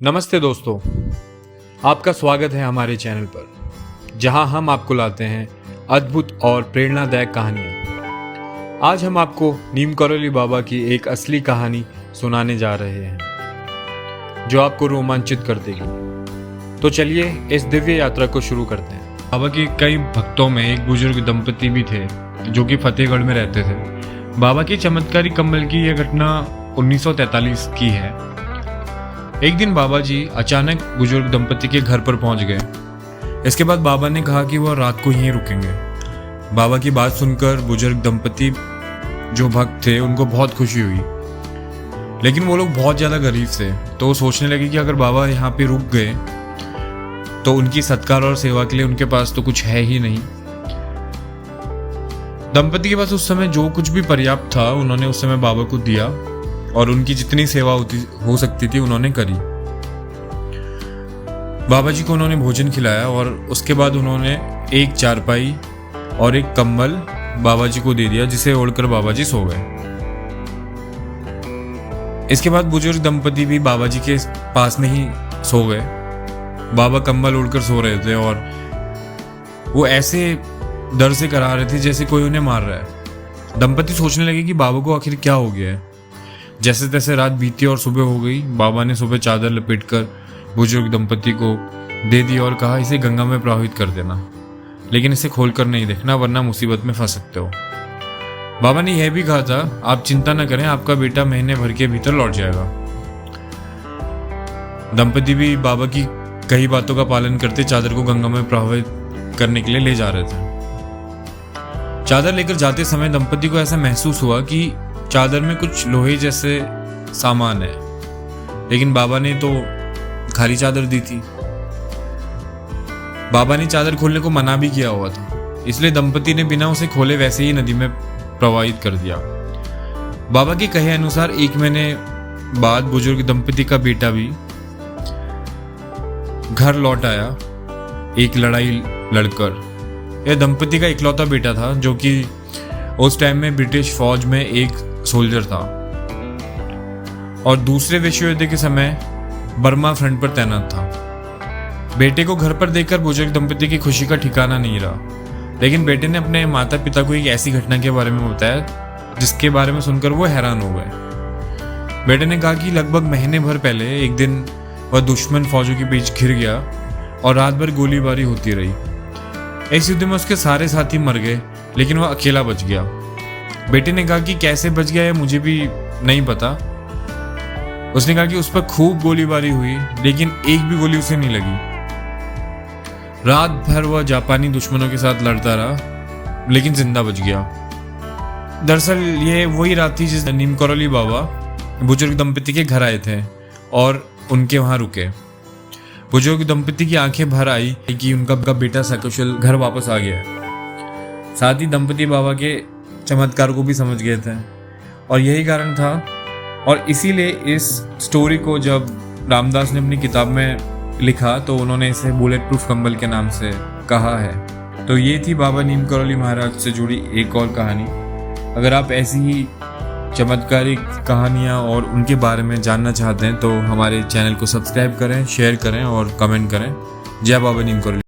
नमस्ते दोस्तों, आपका स्वागत है हमारे चैनल पर, जहां हम आपको लाते हैं अद्भुत और प्रेरणादायक कहानियां। आज हम आपको नीम करौली बाबा की एक असली कहानी सुनाने जा रहे हैं, जो आपको रोमांचित कर देगी। तो चलिए इस दिव्य यात्रा को शुरू करते हैं। बाबा के कई भक्तों में एक बुजुर्ग दंपति भी थे, जो कि फतेहगढ़ में रहते थे। बाबा की चमत्कारी कम्बल की यह घटना 1943 की है। एक दिन बाबा जी अचानक बुजुर्ग दंपति के घर पर पहुंच गए। इसके बाद बाबा ने कहा कि वह रात को यहीं रुकेंगे। बाबा की बात सुनकर बुजुर्ग दंपति जो भक्त थे उनको बहुत खुशी हुई, लेकिन वो लोग बहुत ज़्यादा गरीब थे, तो वो सोचने लगे कि अगर बाबा यहाँ पे रुक गए तो उनकी सत्कार और सेवा के लिए उनके पास तो कुछ है ही नहीं। दंपति के पास उस समय जो कुछ भी पर्याप्त था उन्होंने उस समय बाबा को दिया और उनकी जितनी सेवा हो सकती थी उन्होंने करी। बाबा जी को उन्होंने भोजन खिलाया और उसके बाद उन्होंने एक चारपाई और एक कंबल बाबा जी को दे दिया, जिसे ओढ़कर बाबा जी सो गए। इसके बाद बुजुर्ग दंपति भी बाबा जी के पास में ही सो गए। बाबा कंबल ओढ़कर सो रहे थे और वो ऐसे डर से करा रहे थे जैसे कोई उन्हें मार रहा है। दंपति सोचने लगे कि बाबा को आखिर क्या हो गया है। जैसे तैसे रात बीती और सुबह हो गई। बाबा ने सुबह चादर लपेटकर बुजुर्ग दंपति को दे दी और कहा, इसे गंगा में प्रवाहित कर देना, लेकिन इसे खोलकर नहीं देखना वरना मुसीबत में फंस सकते हो। बाबा ने यह भी कहा था, आप चिंता न करें, आपका बेटा महीने भर के भीतर लौट जाएगा। दंपति भी बाबा की कई बातों का पालन करते चादर को गंगा में प्रवाहित करने के लिए ले जा रहे थे। चादर लेकर जाते समय दंपति को ऐसा महसूस हुआ कि चादर में कुछ लोहे जैसे सामान है, लेकिन बाबा ने तो खाली चादर दी थी। बाबा ने चादर खोलने को मना भी किया हुआ था, इसलिए दंपति ने बिना उसे खोले वैसे ही नदी में प्रवाहित कर दिया। बाबा के कहे अनुसार 1 महीने बाद बुजुर्ग दंपति का बेटा भी घर लौट आया, एक लड़ाई लड़कर। यह दंपति का इकलौता बेटा था, जो कि उस टाइम में ब्रिटिश फौज में एक सोल्जर था और दूसरे विश्व युद्ध के समय बर्मा फ्रंट पर तैनात था। बेटे को घर पर देखकर बुजुर्ग दंपति की खुशी का ठिकाना नहीं रहा, लेकिन बेटे ने अपने माता पिता को एक ऐसी घटना के बारे में बताया जिसके बारे में सुनकर वो हैरान हो गए। बेटे ने कहा कि लगभग महीने भर पहले एक दिन वह दुश्मन फौजों के बीच घिर गया और रात भर गोलीबारी होती रही। इस युद्ध में उसके सारे साथी मर गए, लेकिन वह अकेला बच गया। बेटे ने कहा कि कैसे बच गया है मुझे भी नहीं पता। उसने कहा कि उस पर खूब गोलीबारी हुई, लेकिन एक भी गोली उसे नहीं लगी। रात भर वह जापानी दुश्मनों के साथ लड़ता रहा, लेकिन जिंदा बच गया। दरअसल ये वही रात थी जिस नीम करौली बाबा बुजुर्ग दंपति के घर आए थे और उनके वहां रुके। बुजुर्ग दंपति की आंखें भर आई कि उनका बेटा सकुशल घर वापस आ गया। साथ ही दंपति बाबा के चमत्कार को भी समझ गए थे और यही कारण था, और इसीलिए इस स्टोरी को जब रामदास ने अपनी किताब में लिखा तो उन्होंने इसे बुलेट प्रूफ कंबल के नाम से कहा है। तो ये थी बाबा नीम करौली महाराज से जुड़ी एक और कहानी। अगर आप ऐसी ही चमत्कारी कहानियाँ और उनके बारे में जानना चाहते हैं तो हमारे चैनल को सब्सक्राइब करें, शेयर करें और कमेंट करें। जय बाबा नीम करौली।